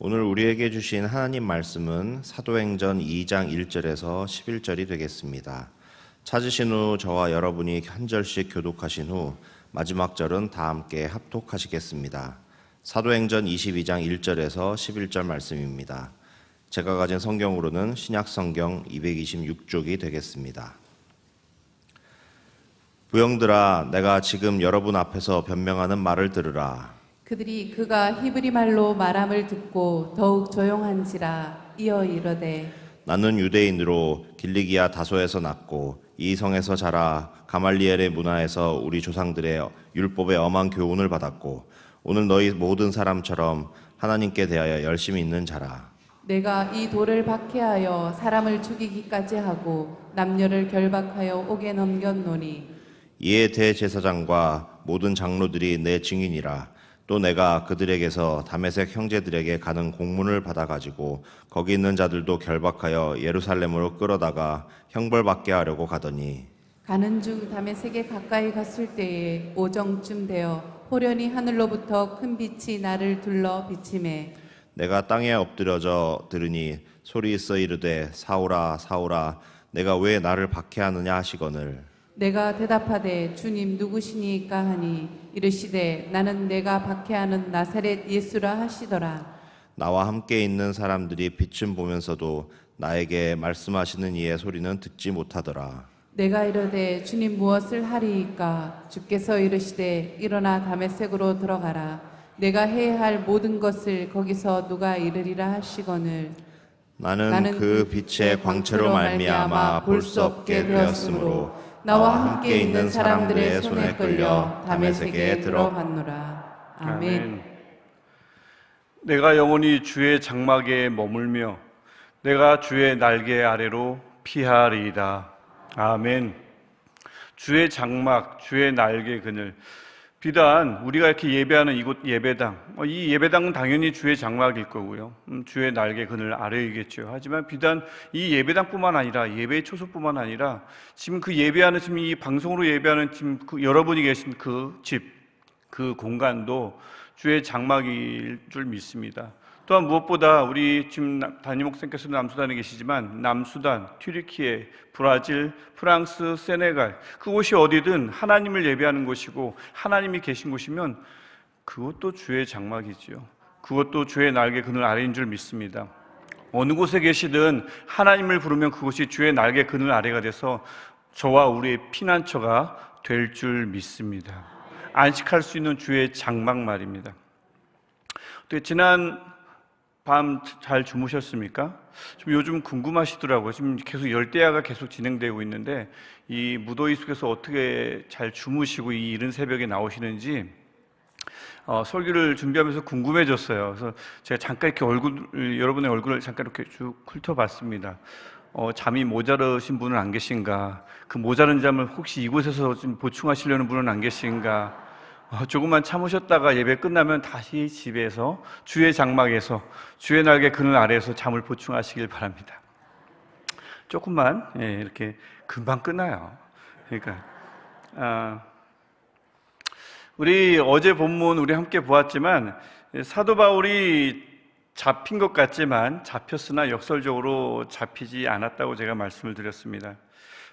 오늘 우리에게 주신 하나님 말씀은 사도행전 2장 1절에서 11절이 되겠습니다. 찾으신 후 저와 여러분이 한 절씩 교독하신 후 마지막 절은 다 함께 합독하시겠습니다. 사도행전 22장 1절에서 11절 말씀입니다. 제가 가진 성경으로는 신약성경 226쪽이 되겠습니다. 부형들아, 내가 지금 여러분 앞에서 변명하는 말을 들으라. 그들이 그가 히브리 말로 말함을 듣고 더욱 조용한지라 이어 이르되 나는 유대인으로 길리기아 다소에서 났고 이 성에서 자라 가말리엘의 문화에서 우리 조상들의 율법의 엄한 교훈을 받았고 오늘 너희 모든 사람처럼 하나님께 대하여 열심히 있는 자라. 내가 이 돌을 박해하여 사람을 죽이기까지 하고 남녀를 결박하여 옥에 넘겼노니 이에 대제사장과 모든 장로들이 내 증인이라. 또 내가 그들에게서 다메섹 형제들에게 가는 공문을 받아가지고 거기 있는 자들도 결박하여 예루살렘으로 끌어다가 형벌받게 하려고 가더니 가는 중 다메섹에 가까이 갔을 때에 오정쯤 되어 호련히 하늘로부터 큰 빛이 나를 둘러 비치매 내가 땅에 엎드려져 들으니 소리 있어 이르되 사울아 사울아 내가 왜 나를 박해하느냐 하시거늘 내가 대답하되 주님 누구시니까 하니 이르시되 나는 내가 박해하는 나사렛 예수라 하시더라. 나와 함께 있는 사람들이 빛은 보면서도 나에게 말씀하시는 이의 소리는 듣지 못하더라. 내가 이르되 주님 무엇을 하리이까 주께서 이르시되 일어나 다메섹으로 들어가라. 내가 해야 할 모든 것을 거기서 누가 이르리라 하시거늘 나는 그 빛의 광채로 말미암아 볼 수 없게 되었으므로 나와 함께 있는 사람들의 손에 끌려 다메섹에 들어갔노라. 아멘. 내가 영원히 주의 장막에 머물며 내가 주의 날개 아래로 피하리이다. 아멘. 주의 장막, 주의 날개 그늘. 비단 우리가 이렇게 예배하는 이곳 예배당, 이 예배당은 당연히 주의 장막일 거고요. 주의 날개 그늘 아래이겠죠. 하지만 비단 이 예배당뿐만 아니라 예배의 초소뿐만 아니라 지금 그 예배하는 지금 이 방송으로 예배하는 지금 여러분이 계신 그 집, 그 공간도 주의 장막일 줄 믿습니다. 또한 무엇보다 우리 지금 담임 목사님께서 남수단에 계시지만 남수단, 튀르키예, 브라질, 프랑스, 세네갈 그곳이 어디든 하나님을 예배하는 곳이고 하나님이 계신 곳이면 그것도 주의 장막이지요. 그것도 주의 날개 그늘 아래인 줄 믿습니다. 어느 곳에 계시든 하나님을 부르면 그곳이 주의 날개 그늘 아래가 돼서 저와 우리의 피난처가 될 줄 믿습니다. 안식할 수 있는 주의 장막 말입니다. 또 지난 밤 잘 주무셨습니까? 좀 요즘 궁금하시더라고요. 지금 계속 열대야가 계속 진행되고 있는데 이 무더위 속에서 어떻게 잘 주무시고 이 이른 새벽에 나오시는지 설교를 준비하면서 궁금해졌어요. 그래서 제가 잠깐 이렇게 여러분의 얼굴을 잠깐 이렇게 쭉 훑어봤습니다. 잠이 모자르신 분은 안 계신가? 그 모자른 잠을 혹시 이곳에서 좀 보충하시려는 분은 안 계신가? 조금만 참으셨다가 예배 끝나면 다시 집에서 주의 장막에서 주의 날개 그늘 아래에서 잠을 보충하시길 바랍니다. 조금만 이렇게 금방 끝나요. 그러니까 우리 어제 본문 우리 함께 보았지만 사도 바울이 잡힌 것 같지만 잡혔으나 역설적으로 잡히지 않았다고 제가 말씀을 드렸습니다.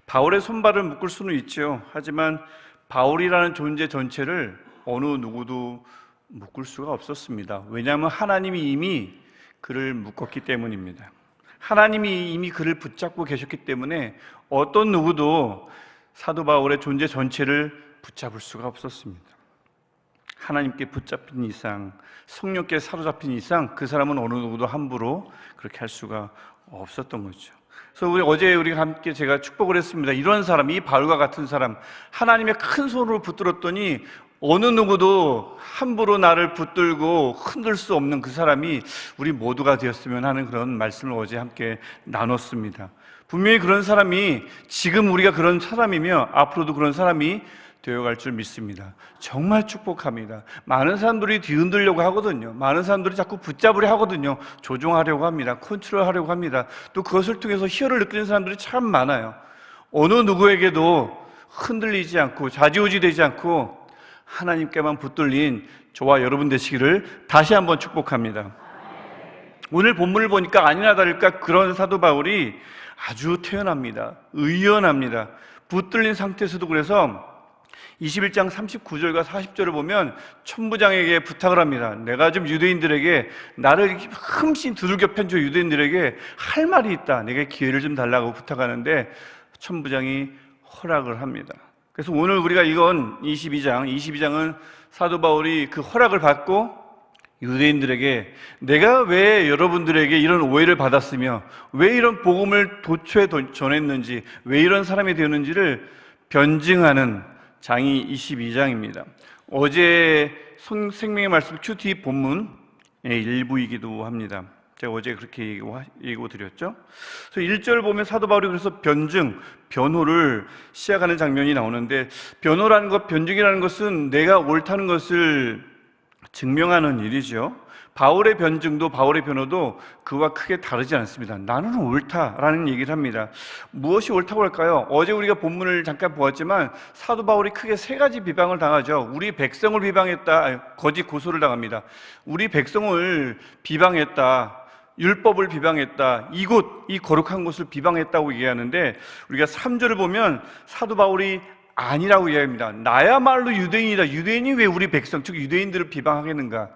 바울의 손발을 묶을 수는 있죠. 하지만 바울이라는 존재 전체를 어느 누구도 묶을 수가 없었습니다. 왜냐하면 하나님이 이미 그를 묶었기 때문입니다. 하나님이 이미 그를 붙잡고 계셨기 때문에 어떤 누구도 사도 바울의 존재 전체를 붙잡을 수가 없었습니다. 하나님께 붙잡힌 이상, 성령께 사로잡힌 이상 그 사람은 어느 누구도 함부로 그렇게 할 수가 없었던 거죠. 그래서 어제 우리가 함께 제가 축복을 했습니다. 이런 사람, 이 바울과 같은 사람, 하나님의 큰 손으로 붙들었더니 어느 누구도 함부로 나를 붙들고 흔들 수 없는 그 사람이 우리 모두가 되었으면 하는 그런 말씀을 어제 함께 나눴습니다. 분명히 그런 사람이 지금 우리가 그런 사람이며 앞으로도 그런 사람이 되어갈 줄 믿습니다. 정말 축복합니다. 많은 사람들이 뒤흔들려고 하거든요. 많은 사람들이 자꾸 붙잡으려 하거든요. 조종하려고 합니다. 컨트롤하려고 합니다. 또 그것을 통해서 희열을 느끼는 사람들이 참 많아요. 어느 누구에게도 흔들리지 않고 좌지우지되지 않고 하나님께만 붙들린 저와 여러분 되시기를 다시 한번 축복합니다. 오늘 본문을 보니까 아니나 다를까 그런 사도 바울이 아주 태연합니다. 의연합니다. 붙들린 상태에서도 그래서 21장 39절과 40절을 보면 천부장에게 부탁을 합니다. 내가 좀 유대인들에게, 나를 흠씬 두들겨 팬 저 유대인들에게 할 말이 있다. 내게 기회를 좀 달라고 부탁하는데 천부장이 허락을 합니다. 그래서 오늘 우리가 이건 22장은 사도 바울이 그 허락을 받고 유대인들에게 내가 왜 여러분들에게 이런 오해를 받았으며 왜 이런 복음을 도초에 전했는지, 왜 이런 사람이 되었는지를 변증하는 장이 22장입니다. 어제 생명의 말씀 큐티 본문의 일부이기도 합니다. 제가 어제 그렇게 얘기고 드렸죠. 그래서 1절 보면 사도 바울이 그래서 변호를 시작하는 장면이 나오는데, 변증이라는 것은 내가 옳다는 것을 증명하는 일이죠. 바울의 변증도 바울의 변호도 그와 크게 다르지 않습니다. 나는 옳다라는 얘기를 합니다. 무엇이 옳다고 할까요? 어제 우리가 본문을 잠깐 보았지만 사도 바울이 크게 세 가지 비방을 당하죠. 우리 백성을 비방했다, 거짓 고소를 당합니다. 우리 백성을 비방했다, 율법을 비방했다, 이 거룩한 곳을 비방했다고 얘기하는데, 우리가 3절을 보면 사도 바울이 아니라고 이야기합니다. 나야말로 유대인이다. 유대인이 왜 우리 백성, 즉 유대인들을 비방하겠는가?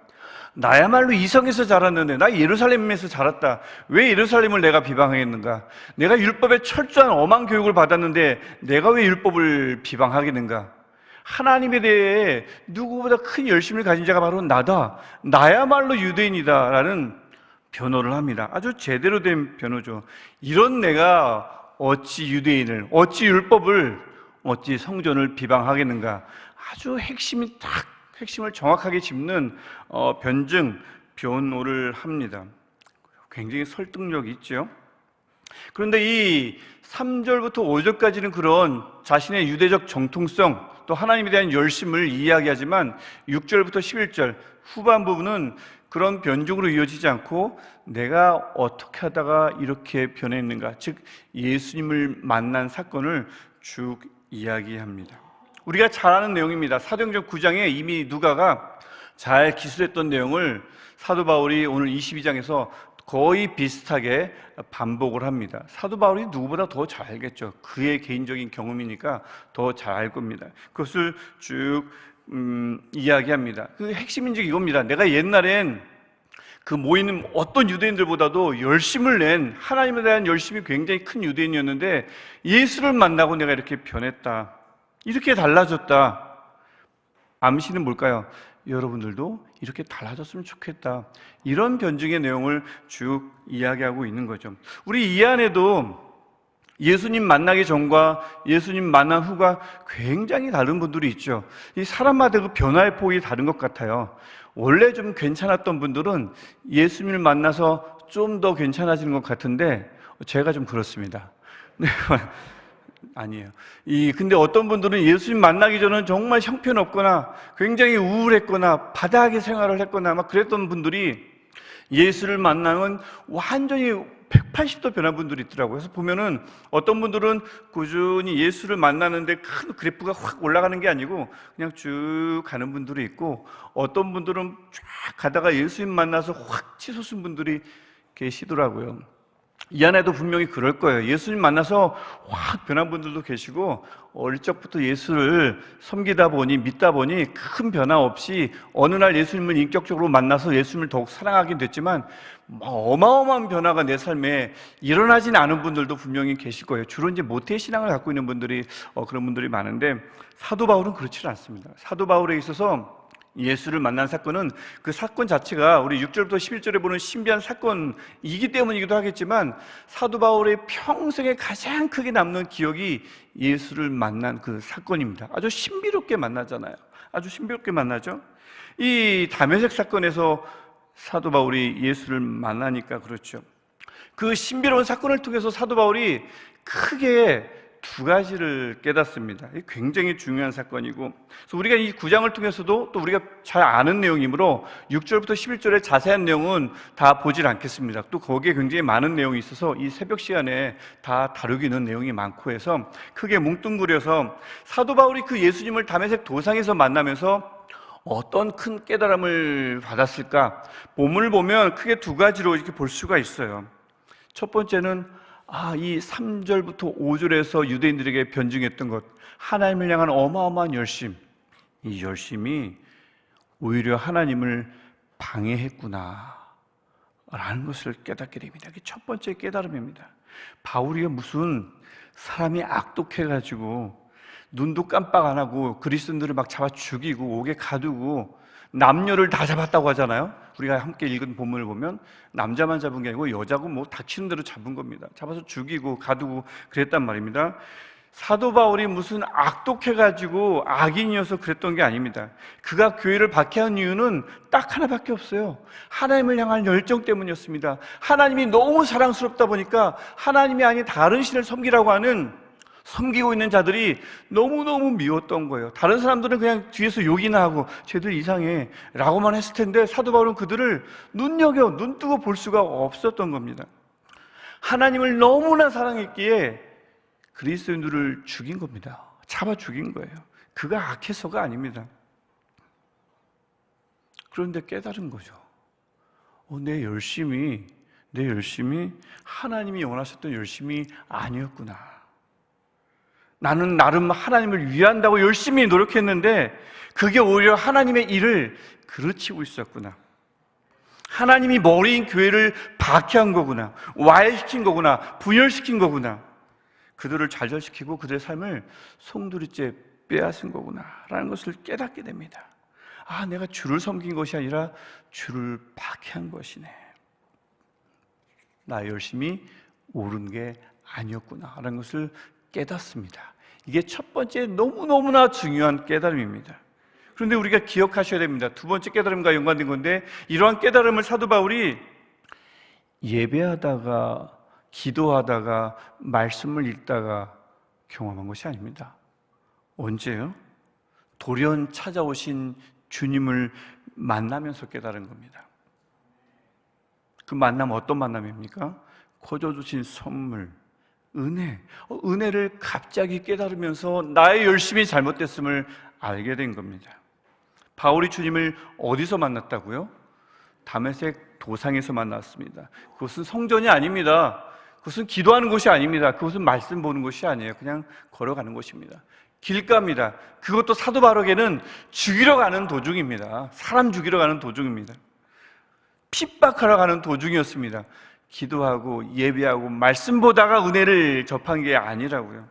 나야말로 이성에서 자랐는데, 나 예루살렘에서 자랐다. 왜 예루살렘을 내가 비방하겠는가? 내가 율법에 철저한 엄한 교육을 받았는데 내가 왜 율법을 비방하겠는가? 하나님에 대해 누구보다 큰 열심을 가진 자가 바로 나다. 나야말로 유대인이다 라는 변호를 합니다. 아주 제대로 된 변호죠. 이런 내가 어찌 유대인을, 어찌 율법을, 어찌 성전을 비방하겠는가? 아주 핵심을 정확하게 짚는 변호를 합니다. 굉장히 설득력이 있죠. 그런데 이 3절부터 5절까지는 그런 자신의 유대적 정통성, 또 하나님에 대한 열심을 이야기하지만 6절부터 11절 후반 부분은 그런 변증으로 이어지지 않고 내가 어떻게 하다가 이렇게 변했는가, 즉 예수님을 만난 사건을 쭉 이야기합니다. 우리가 잘 아는 내용입니다. 사도행전 9장에 이미 누가가 잘 기술했던 내용을 사도 바울이 오늘 22장에서 거의 비슷하게 반복을 합니다. 사도 바울이 누구보다 더 잘 알겠죠. 그의 개인적인 경험이니까 더 잘 알 겁니다. 그것을 쭉 이야기합니다. 그 핵심인 즉 이겁니다. 내가 옛날엔 그 모이는 어떤 유대인들보다도 열심을 낸, 하나님에 대한 열심이 굉장히 큰 유대인이었는데 예수를 만나고 내가 이렇게 변했다, 이렇게 달라졌다. 암시는 뭘까요? 여러분들도 이렇게 달라졌으면 좋겠다. 이런 변증의 내용을 쭉 이야기하고 있는 거죠. 우리 이 안에도 예수님 만나기 전과 예수님 만난 후가 굉장히 다른 분들이 있죠. 이 사람마다 그 변화의 폭이 다른 것 같아요. 원래 좀 괜찮았던 분들은 예수님을 만나서 좀 더 괜찮아지는 것 같은데 제가 좀 그렇습니다. 아니에요. 근데 어떤 분들은 예수님 만나기 전은 정말 형편없거나 굉장히 우울했거나 바닥의 생활을 했거나 막 그랬던 분들이 예수를 만나면 완전히 180도 변한 분들이 있더라고요. 그래서 보면은 어떤 분들은 꾸준히 예수를 만나는데 큰 그래프가 확 올라가는 게 아니고 그냥 쭉 가는 분들이 있고, 어떤 분들은 쫙 가다가 예수님 만나서 확 치솟은 분들이 계시더라고요. 이 안에도 분명히 그럴 거예요. 예수님 만나서 확 변한 분들도 계시고, 어릴 적부터 예수를 섬기다 보니, 믿다 보니 큰 변화 없이 어느 날 예수님을 인격적으로 만나서 예수님을 더욱 사랑하게 됐지만 어마어마한 변화가 내 삶에 일어나진 않은 분들도 분명히 계실 거예요. 주로 이제 모태 신앙을 갖고 있는 분들이 그런 분들이 많은데, 사도 바울은 그렇지 않습니다. 사도 바울에 있어서 예수를 만난 사건은 그 사건 자체가 우리 6절부터 11절에 보는 신비한 사건이기 때문이기도 하겠지만, 사도 바울의 평생에 가장 크게 남는 기억이 예수를 만난 그 사건입니다. 아주 신비롭게 만나잖아요. 아주 신비롭게 만나죠. 이 다메섹 사건에서 사도 바울이 예수를 만나니까 그렇죠. 그 신비로운 사건을 통해서 사도 바울이 크게 두 가지를 깨닫습니다. 굉장히 중요한 사건이고, 그래서 우리가 이 9장을 통해서도 또 우리가 잘 아는 내용이므로 6절부터 11절의 자세한 내용은 다 보질 않겠습니다. 또 거기에 굉장히 많은 내용이 있어서 이 새벽 시간에 다 다루기는 내용이 많고 해서 크게 뭉뚱그려서 사도 바울이 그 예수님을 다메섹 도상에서 만나면서 어떤 큰 깨달음을 받았을까? 본문을 보면 크게 두 가지로 이렇게 볼 수가 있어요. 첫 번째는 이 3절부터 5절에서 유대인들에게 변증했던 것, 하나님을 향한 어마어마한 열심, 이 열심이 오히려 하나님을 방해했구나 라는 것을 깨닫게 됩니다. 이게 첫 번째 깨달음입니다. 바울이가 무슨 사람이 악독해가지고 눈도 깜빡 안 하고 그리스도인들을 막 잡아 죽이고 옥에 가두고 남녀를 다 잡았다고 하잖아요. 우리가 함께 읽은 본문을 보면 남자만 잡은 게 아니고 여자고 뭐 닥치는 대로 잡은 겁니다. 잡아서 죽이고 가두고 그랬단 말입니다. 사도 바울이 무슨 악독해가지고 악인이어서 그랬던 게 아닙니다. 그가 교회를 박해한 이유는 딱 하나밖에 없어요. 하나님을 향한 열정 때문이었습니다. 하나님이 너무 사랑스럽다 보니까 하나님이 아닌 다른 신을 섬기라고 하는, 섬기고 있는 자들이 너무너무 미웠던 거예요. 다른 사람들은 그냥 뒤에서 욕이나 하고 쟤들 이상해 라고만 했을 텐데 사도 바울은 그들을 눈 뜨고 볼 수가 없었던 겁니다. 하나님을 너무나 사랑했기에 그리스도인들을 죽인 겁니다. 잡아 죽인 거예요. 그가 악해서가 아닙니다. 그런데 깨달은 거죠. 내 열심이 하나님이 원하셨던 열심이 아니었구나. 나는 나름 하나님을 위한다고 열심히 노력했는데 그게 오히려 하나님의 일을 그르치고 있었구나. 하나님이 머리인 교회를 박해한 거구나. 와해시킨 거구나. 분열시킨 거구나. 그들을 좌절시키고 그들의 삶을 송두리째 빼앗은 거구나 라는 것을 깨닫게 됩니다. 내가 주를 섬긴 것이 아니라 주를 박해한 것이네. 나의 열심이 옳은 게 아니었구나 라는 것을 깨닫습니다. 이게 첫 번째 너무너무나 중요한 깨달음입니다. 그런데 우리가 기억하셔야 됩니다. 두 번째 깨달음과 연관된 건데, 이러한 깨달음을 사도 바울이 예배하다가 기도하다가 말씀을 읽다가 경험한 것이 아닙니다. 언제요? 돌연 찾아오신 주님을 만나면서 깨달은 겁니다. 그 만남 어떤 만남입니까? 거저 주신 선물, 은혜. 은혜를 갑자기 깨달으면서 나의 열심이 잘못됐음을 알게 된 겁니다. 바울이 주님을 어디서 만났다고요? 다메섹 도상에서 만났습니다. 그것은 성전이 아닙니다. 그것은 기도하는 곳이 아닙니다. 그것은 말씀 보는 곳이 아니에요. 그냥 걸어가는 곳입니다. 길가입니다. 그것도 사도 바울에게는 죽이러 가는 도중입니다. 사람 죽이러 가는 도중입니다. 핍박하러 가는 도중이었습니다. 기도하고 예배하고 말씀 보다가 은혜를 접한 게 아니라고요.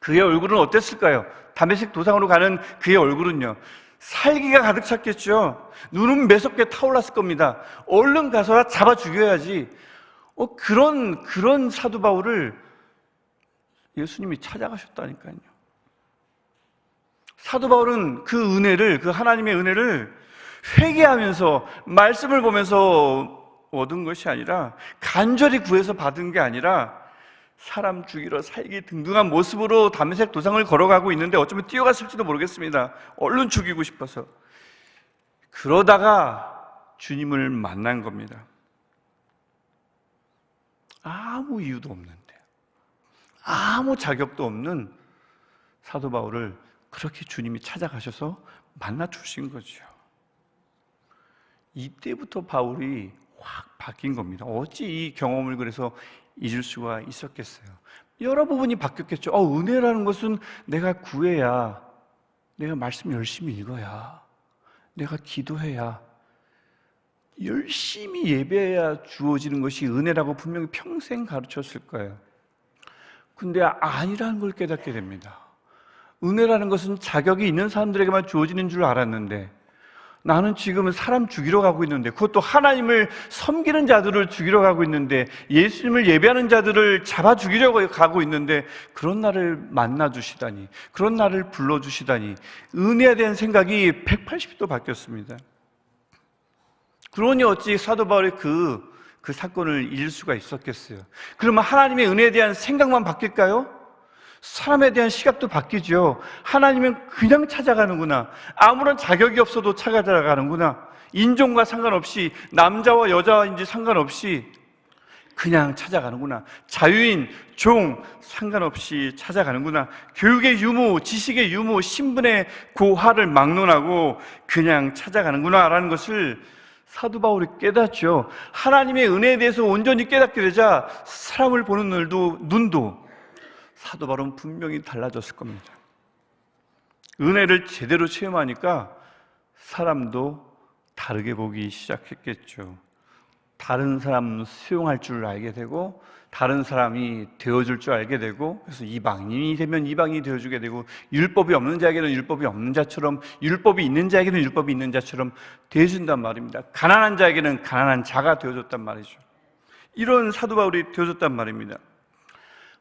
그의 얼굴은 어땠을까요? 다메섹 도상으로 가는 그의 얼굴은요, 살기가 가득 찼겠죠. 눈은 매섭게 타올랐을 겁니다. 얼른 가서 잡아 죽여야지. 그런 사도 바울을 예수님이 찾아가셨다니까요. 사도 바울은 그 은혜를, 그 하나님의 은혜를 회개하면서 말씀을 보면서 얻은 것이 아니라, 간절히 구해서 받은 게 아니라 사람 죽이러 살기 등등한 모습으로 다메섹 도상을 걸어가고 있는데 어쩌면 뛰어갔을지도 모르겠습니다. 얼른 죽이고 싶어서. 그러다가 주님을 만난 겁니다. 아무 이유도 없는데, 아무 자격도 없는 사도 바울을 그렇게 주님이 찾아가셔서 만나 주신 거죠. 이때부터 바울이 확 바뀐 겁니다. 어찌 이 경험을 그래서 잊을 수가 있었겠어요? 여러 부분이 바뀌었겠죠. 은혜라는 것은 내가 구해야, 내가 말씀 열심히 읽어야, 내가 기도해야, 열심히 예배해야 주어지는 것이 은혜라고 분명히 평생 가르쳤을 거예요. 근데 아니라는 걸 깨닫게 됩니다. 은혜라는 것은 자격이 있는 사람들에게만 주어지는 줄 알았는데, 나는 지금은 사람 죽이러 가고 있는데, 그것도 하나님을 섬기는 자들을 죽이러 가고 있는데, 예수님을 예배하는 자들을 잡아 죽이려고 가고 있는데, 그런 나를 만나주시다니, 그런 나를 불러주시다니, 은혜에 대한 생각이 180도 바뀌었습니다. 그러니 어찌 사도 바울이 그 사건을 잊을 수가 있었겠어요? 그러면 하나님의 은혜에 대한 생각만 바뀔까요? 사람에 대한 시각도 바뀌죠. 하나님은 그냥 찾아가는구나. 아무런 자격이 없어도 찾아가는구나. 인종과 상관없이, 남자와 여자인지 상관없이 그냥 찾아가는구나. 자유인, 종 상관없이 찾아가는구나. 교육의 유무, 지식의 유무, 신분의 고하를 막론하고 그냥 찾아가는구나 라는 것을 사도 바울이 깨닫죠. 하나님의 은혜에 대해서 온전히 깨닫게 되자 사람을 보는 눈도 사도 바울은 분명히 달라졌을 겁니다. 은혜를 제대로 체험하니까 사람도 다르게 보기 시작했겠죠. 다른 사람 수용할 줄 알게 되고 다른 사람이 되어줄 줄 알게 되고, 그래서 이방인이 되면 이방인이 되어주게 되고, 율법이 없는 자에게는 율법이 없는 자처럼, 율법이 있는 자에게는 율법이 있는 자처럼 되어준단 말입니다. 가난한 자에게는 가난한 자가 되어줬단 말이죠. 이런 사도 바울이 되어줬단 말입니다.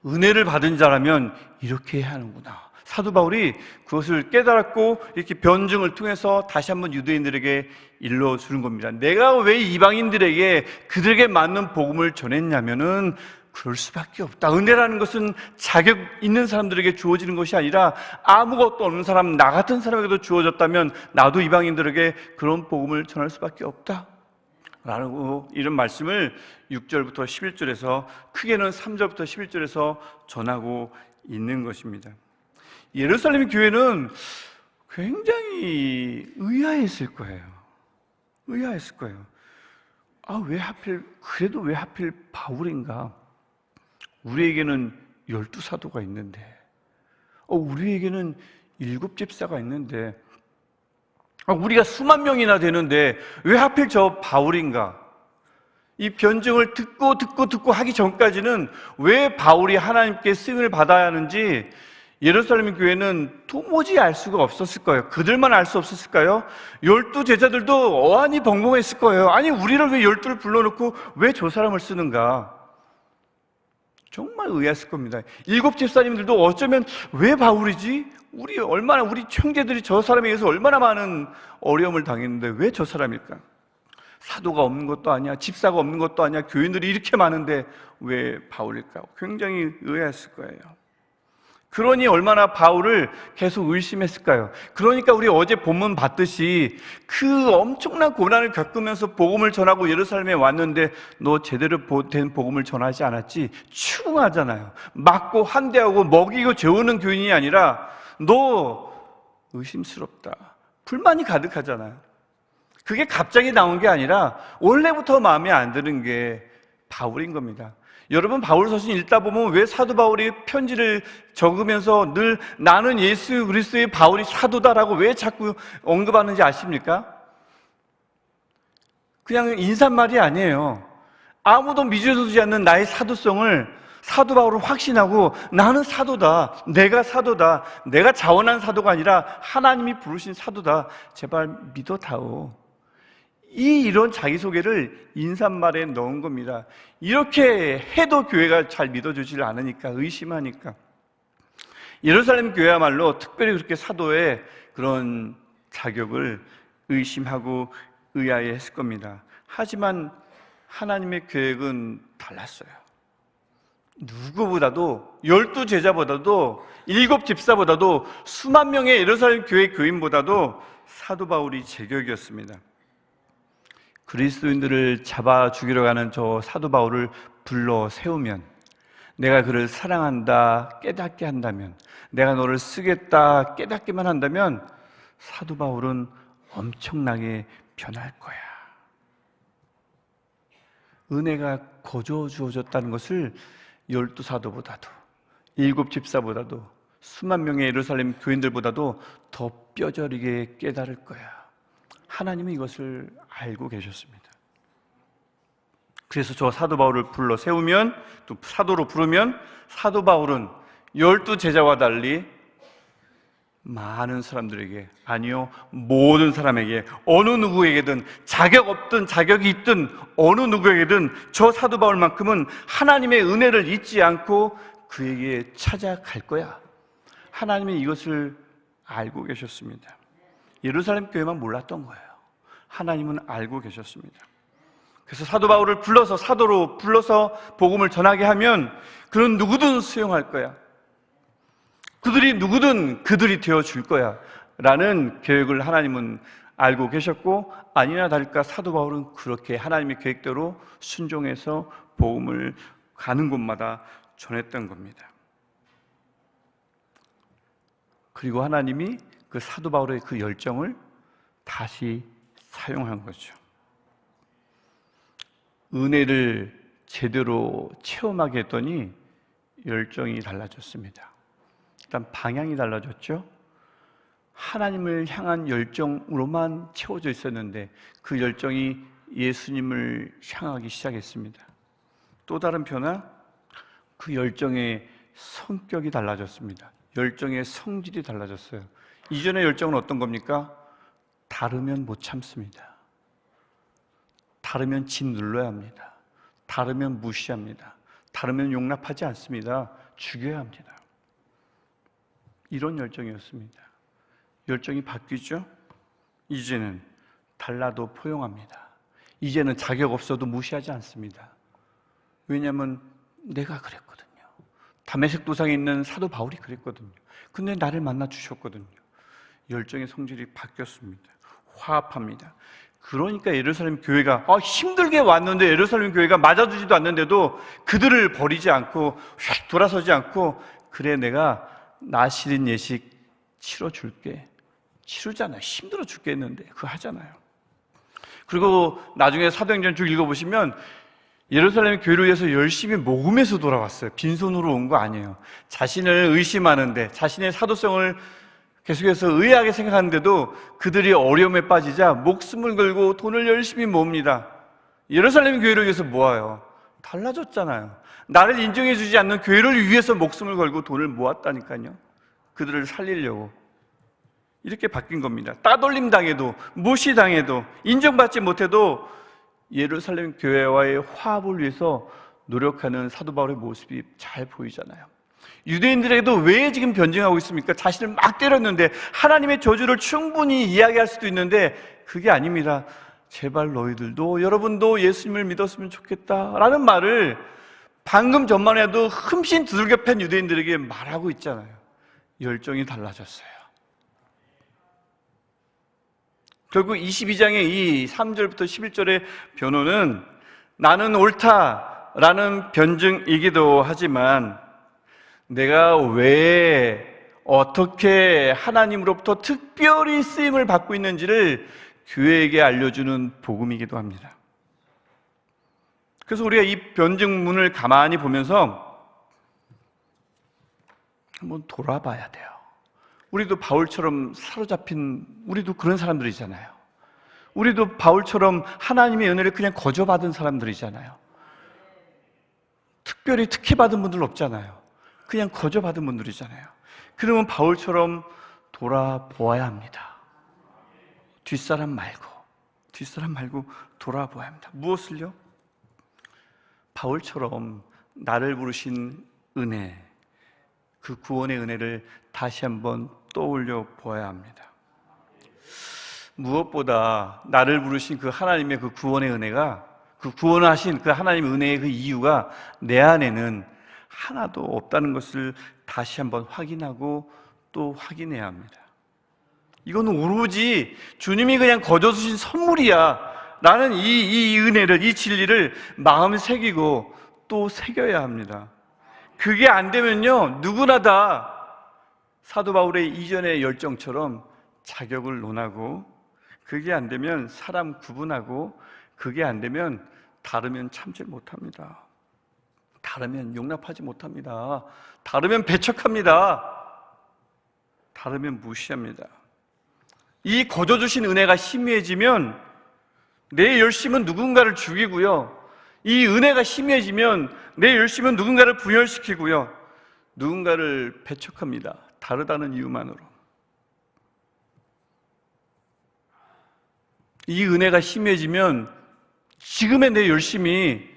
은혜를 받은 자라면 이렇게 해야 하는구나. 사도 바울이 그것을 깨달았고 이렇게 변증을 통해서 다시 한번 유대인들에게 일러주는 겁니다. 내가 왜 이방인들에게 그들에게 맞는 복음을 전했냐면은 그럴 수밖에 없다. 은혜라는 것은 자격 있는 사람들에게 주어지는 것이 아니라 아무것도 없는 사람, 나 같은 사람에게도 주어졌다면 나도 이방인들에게 그런 복음을 전할 수밖에 없다 라고 이런 말씀을 6절부터 11절에서 크게는 3절부터 11절에서 전하고 있는 것입니다. 예루살렘 교회는 굉장히 의아했을 거예요. 의아했을 거예요. 그래도 왜 하필 바울인가? 우리에게는 12사도가 있는데, 우리에게는 7집사가 있는데, 우리가 수만 명이나 되는데 왜 하필 저 바울인가? 이 변증을 듣고 하기 전까지는 왜 바울이 하나님께 승을 받아야 하는지 예루살렘 교회는 도무지 알 수가 없었을 거예요. 그들만 알 수 없었을까요? 12 제자들도 어안이 벙벙했을 거예요. 아니, 우리를 왜 12를 불러놓고 왜 저 사람을 쓰는가? 정말 의아했을 겁니다. 7 집사님들도 어쩌면 왜 바울이지? 우리 형제들이 저 사람에 의해서 얼마나 많은 어려움을 당했는데 왜 저 사람일까? 사도가 없는 것도 아니야, 집사가 없는 것도 아니야, 교인들이 이렇게 많은데 왜 바울일까? 굉장히 의아했을 거예요. 그러니 얼마나 바울을 계속 의심했을까요? 그러니까 우리 어제 본문 봤듯이 그 엄청난 고난을 겪으면서 복음을 전하고 예루살렘에 왔는데 너 제대로 된 복음을 전하지 않았지? 추궁하잖아요. 맞고 환대하고 먹이고 재우는 교인이 아니라 너 의심스럽다, 불만이 가득하잖아요. 그게 갑자기 나온 게 아니라 원래부터 마음에 안 드는 게 바울인 겁니다. 여러분, 바울서신 읽다 보면 왜 사도 바울이 편지를 적으면서 늘 나는 예수 그리스도의 바울이 사도다라고 왜 자꾸 언급하는지 아십니까? 그냥 인사말이 아니에요. 아무도 믿어주지 않는 나의 사도성을 사도 바울은 확신하고 나는 사도다, 내가 사도다, 내가 자원한 사도가 아니라 하나님이 부르신 사도다, 제발 믿어다오. 이런 자기소개를 인사말에 넣은 겁니다. 이렇게 해도 교회가 잘 믿어주질 않으니까, 의심하니까. 예루살렘 교회야말로 특별히 그렇게 사도의 그런 자격을 의심하고 의아해했을 겁니다. 하지만 하나님의 계획은 달랐어요. 누구보다도, 12 제자보다도, 7 집사보다도, 수만 명의 예루살렘 교회 교인보다도 사도 바울이 제격이었습니다. 그리스도인들을 잡아 죽이러 가는 저 사도 바울을 불러 세우면, 내가 그를 사랑한다 깨닫게 한다면, 내가 너를 쓰겠다 깨닫기만 한다면 사도 바울은 엄청나게 변할 거야. 은혜가 거저 주어졌다는 것을 12 사도보다도, 7 집사보다도, 수만 명의 예루살렘 교인들보다도 더 뼈저리게 깨달을 거야. 하나님은 이것을 알고 계셨습니다. 그래서 저 사도 바울을 불러 세우면, 또 사도로 부르면, 사도 바울은 12 제자와 달리 많은 사람들에게, 아니요, 모든 사람에게, 어느 누구에게든, 자격 없든 자격이 있든 어느 누구에게든 저 사도 바울만큼은 하나님의 은혜를 잊지 않고 그에게 찾아갈 거야. 하나님이 이것을 알고 계셨습니다. 예루살렘 교회만 몰랐던 거예요. 하나님은 알고 계셨습니다. 그래서 사도 바울을 불러서, 사도로 불러서 복음을 전하게 하면 그는 누구든 수용할 거야. 그들이 누구든 그들이 되어줄 거야 라는 계획을 하나님은 알고 계셨고, 아니나 다를까 사도 바울은 그렇게 하나님의 계획대로 순종해서 복음을 가는 곳마다 전했던 겁니다. 그리고 하나님이 그 사도 바울의 그 열정을 다시 사용한 거죠. 은혜를 제대로 체험하게 했더니 열정이 달라졌습니다. 일단 방향이 달라졌죠. 하나님을 향한 열정으로만 채워져 있었는데 그 열정이 예수님을 향하기 시작했습니다. 또 다른 변화, 그 열정의 성격이 달라졌습니다. 열정의 성질이 달라졌어요. 이전의 열정은 어떤 겁니까? 다르면 못 참습니다. 다르면 짓눌러야 합니다. 다르면 무시합니다. 다르면 용납하지 않습니다. 죽여야 합니다. 이런 열정이었습니다. 열정이 바뀌죠? 이제는 달라도 포용합니다. 이제는 자격 없어도 무시하지 않습니다. 왜냐하면 내가 그랬거든요. 다메섹 도상에 있는 사도 바울이 그랬거든요. 근데 나를 만나 주셨거든요. 열정의 성질이 바뀌었습니다. 화합합니다. 그러니까 예루살렘 교회가 힘들게 왔는데 예루살렘 교회가 맞아주지도 않는데도 그들을 버리지 않고 휙 돌아서지 않고, 그래 내가 나시린 예식 치러줄게. 치르잖아요. 힘들어 죽겠는데 그거 하잖아요. 그리고 나중에 사도행전 쭉 읽어보시면 예루살렘 교회를 위해서 열심히 모금해서 돌아왔어요. 빈손으로 온 거 아니에요. 자신을 의심하는데, 자신의 사도성을 계속해서 의아하게 생각하는데도 그들이 어려움에 빠지자 목숨을 걸고 돈을 열심히 모읍니다. 예루살렘 교회를 위해서 모아요. 달라졌잖아요. 나를 인정해 주지 않는 교회를 위해서 목숨을 걸고 돈을 모았다니까요. 그들을 살리려고. 이렇게 바뀐 겁니다. 따돌림 당해도, 무시당해도, 인정받지 못해도 예루살렘 교회와의 화합을 위해서 노력하는 사도 바울의 모습이 잘 보이잖아요. 유대인들에게도 왜 지금 변증하고 있습니까? 자신을 막 때렸는데 하나님의 저주를 충분히 이야기할 수도 있는데 그게 아닙니다. 제발 너희들도, 여러분도 예수님을 믿었으면 좋겠다라는 말을 방금 전만 해도 흠씬 두들겨 팬 유대인들에게 말하고 있잖아요. 열정이 달라졌어요. 결국 22장의 이 3절부터 11절의 변호는 나는 옳다라는 변증이기도 하지만 내가 왜 어떻게 하나님으로부터 특별히 쓰임을 받고 있는지를 교회에게 알려주는 복음이기도 합니다. 그래서 우리가 이 변증문을 가만히 보면서 한번 돌아봐야 돼요. 우리도 바울처럼 사로잡힌, 우리도 그런 사람들이잖아요. 우리도 바울처럼 하나님의 은혜를 그냥 거저받은 사람들이잖아요. 특별히 특혜 받은 분들 없잖아요. 그냥 거저받은 분들이잖아요. 그러면 바울처럼 돌아보아야 합니다. 뒷사람 말고 돌아보아야 합니다. 무엇을요? 바울처럼 나를 부르신 은혜, 그 구원의 은혜를 다시 한번 떠올려 보아야 합니다. 무엇보다 나를 부르신 그 하나님의 그 구원의 은혜가, 그 구원하신 그 하나님의 은혜의 그 이유가 내 안에는 하나도 없다는 것을 다시 한번 확인하고 또 확인해야 합니다. 이건 오로지 주님이 그냥 거저 주신 선물이야 라는 이 은혜를, 이 진리를 마음에 새기고 또 새겨야 합니다. 그게 안 되면요, 누구나 다 사도 바울의 이전의 열정처럼 자격을 논하고, 그게 안 되면 사람 구분하고, 그게 안 되면 다르면 참지 못합니다. 다르면 용납하지 못합니다. 다르면 배척합니다. 다르면 무시합니다. 이 거저 주신 은혜가 희미해지면 내 열심은 누군가를 죽이고요, 이 은혜가 희미해지면 내 열심은 누군가를 분열시키고요, 누군가를 배척합니다. 다르다는 이유만으로. 이 은혜가 희미해지면 지금의 내 열심이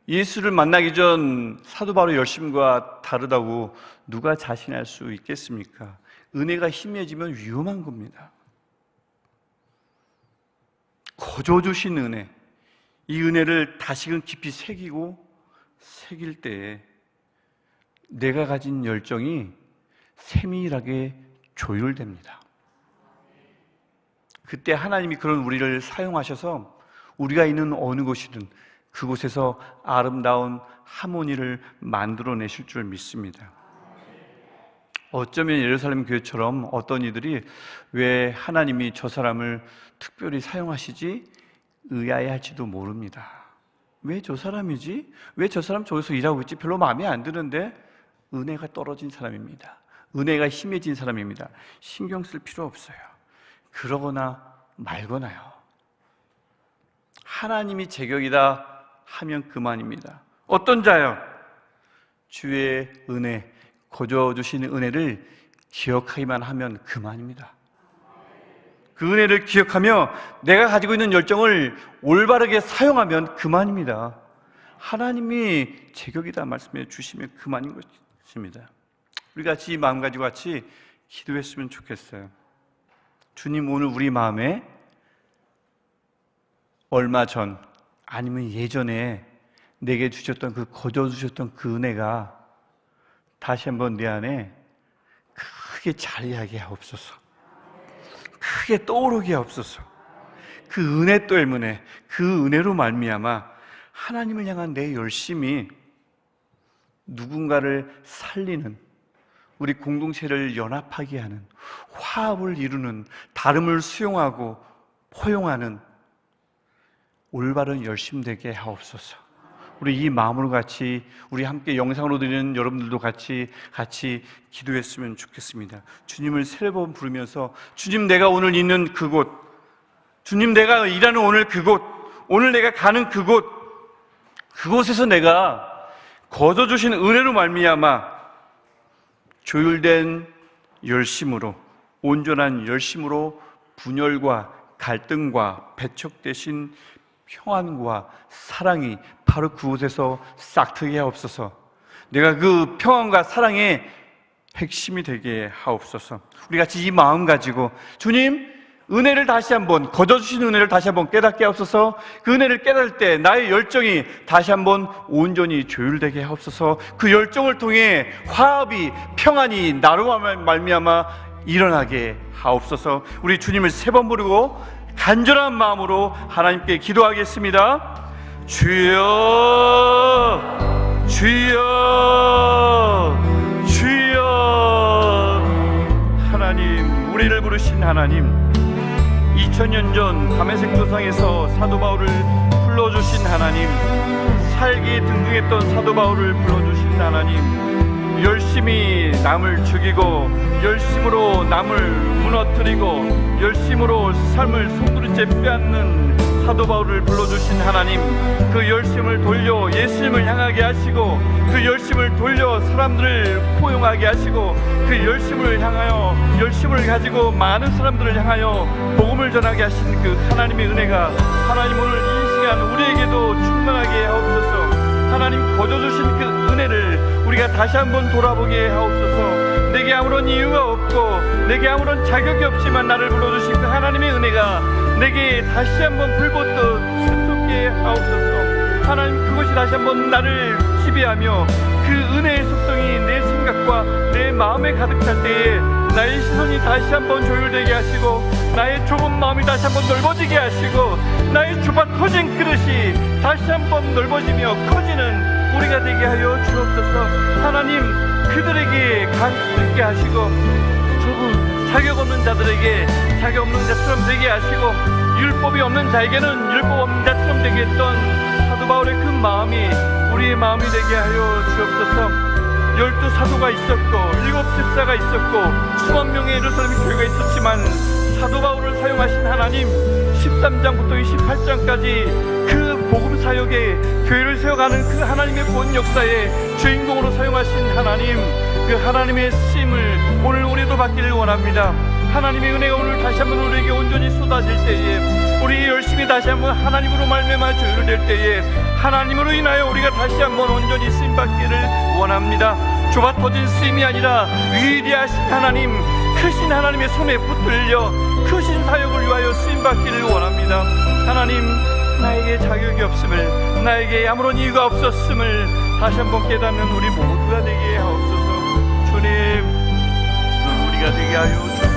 예수를 만나기 전 사도 바울의 열심과 다르다고 누가 자신할 수 있겠습니까? 은혜가 희미해지면 위험한 겁니다. 거저 주신 은혜, 이 은혜를 다시금 깊이 새기고 새길 때에 내가 가진 열정이 세밀하게 조율됩니다. 그때 하나님이 그런 우리를 사용하셔서 우리가 있는 어느 곳이든 그곳에서 아름다운 하모니를 만들어내실 줄 믿습니다. 어쩌면 예루살렘 교회처럼 어떤 이들이 왜 하나님이 저 사람을 특별히 사용하시지 의아해할지도 모릅니다. 왜 저 사람이지? 왜 저 사람 저기서 일하고 있지? 별로 마음에 안 드는데. 은혜가 떨어진 사람입니다. 은혜가 힘해진 사람입니다. 신경 쓸 필요 없어요. 그러거나 말거나요. 하나님이 제격이다 하면 그만입니다. 어떤 자요? 주의 은혜, 거저 주시는 은혜를 기억하기만 하면 그만입니다. 그 은혜를 기억하며 내가 가지고 있는 열정을 올바르게 사용하면 그만입니다. 하나님이 제격이다 말씀해 주시면 그만인 것입니다. 우리 같이 이 마음 가지고 같이 기도했으면 좋겠어요. 주님, 오늘 우리 마음에 얼마 전 아니면 예전에 내게 주셨던 그 거저 주셨던 그 은혜가 다시 한번 내 안에 크게 자리하게 하옵소서. 크게 떠오르게 하옵소서. 그 은혜 때문에, 그 은혜로 말미암아 하나님을 향한 내 열심이 누군가를 살리는, 우리 공동체를 연합하게 하는, 화합을 이루는, 다름을 수용하고 포용하는 올바른 열심 되게 하옵소서. 우리 이 마음으로 같이, 우리 함께 영상으로 드리는 여러분들도 같이 기도했으면 좋겠습니다. 주님을 세 번 부르면서, 주님, 내가 오늘 있는 그곳, 주님, 내가 일하는 오늘 그곳, 오늘 내가 가는 그곳에서 내가 거저 주신 은혜로 말미암아 조율된 열심으로, 온전한 열심으로 분열과 갈등과 배척되신 평안과 사랑이 바로 그곳에서 싹트게 하옵소서. 내가 그 평안과 사랑의 핵심이 되게 하옵소서. 우리 같이 이 마음 가지고, 주님, 은혜를 다시 한번, 거저 주신 은혜를 다시 한번 깨닫게 하옵소서. 그 은혜를 깨달을 때 나의 열정이 다시 한번 온전히 조율되게 하옵소서. 그 열정을 통해 화합이, 평안이 나로 말미암아 일어나게 하옵소서. 우리 주님을 세 번 부르고 간절한 마음으로 하나님께 기도하겠습니다. 주여, 주여, 주여. 하나님, 우리를 부르신 하나님, 2000년 전 다메섹 도상에서 사도 바울을 불러주신 하나님, 살기 등등했던 사도 바울을 불러주신 하나님, 열심히 남을 죽이고 열심으로 남을 무너뜨리고 열심으로 삶을 송두리째 빼앗는 사도 바울을 불러주신 하나님, 그 열심을 돌려 예수님을 향하게 하시고, 그 열심을 돌려 사람들을 포용하게 하시고, 그 열심을 향하여, 열심을 가지고 많은 사람들을 향하여 복음을 전하게 하신 그 하나님의 은혜가, 하나님 오늘 이 시간 우리에게도 충만하게 하옵소서. 하나님 거저 주신 그 은혜를 우리가 다시 한번 돌아보게 하옵소서. 내게 아무런 이유가 없고 내게 아무런 자격이 없지만 나를 불러주신 그 하나님의 은혜가 내게 다시 한번 불붙듯 솟게 하옵소서. 하나님, 그것이 다시 한번 나를 지배하며 그 은혜의 속성이 내 생각과 내 마음에 가득 찰 때에 나의 시선이 다시 한번 조율되게 하시고, 나의 좁은 마음이 다시 한번 넓어지게 하시고, 나의 좁아 터진 그릇이 다시 한번 넓어지며 커지는 우리가 되게 하여 주옵소서. 하나님, 그들에게 갈 수 있게 하시고, 좁은 자격 없는 자들에게 자격 없는 자처럼 되게 하시고, 율법이 없는 자에게는 율법 없는 자처럼 되게 했던 사도 바울의 그 마음이 우리의 마음이 되게 하여 주옵소서. 12사도가 있었고 7집사가 있었고 수만 명의 예루살렘 교회가 있었지만 사도 바울을 사용하신 하나님, 13장부터 28장까지 그 복음 사역에 교회를 세워가는 그 하나님의 본 역사의 주인공으로 사용하신 하나님, 그 하나님의 쓰임을 오늘 우리도 받기를 원합니다. 하나님의 은혜가 오늘 다시 한번 우리에게 온전히 쏟아질 때에, 우리 열심히 다시 한번 하나님으로 말미암아 조율될 때에 하나님으로 인하여 우리가 다시 한번 온전히 쓰임받기를 원합니다. 좁아 터진 쓰임이 아니라 위대하신 하나님, 크신 하나님의 손에 붙들려 크신 사역을 위하여 쓰임받기를 원합니다. 하나님, 나에게 자격이 없음을, 나에게 아무런 이유가 없었음을 다시 한번 깨닫는 우리 모두가 되게 하옵소서. 주님, 우리가 되게 하여 주옵소서.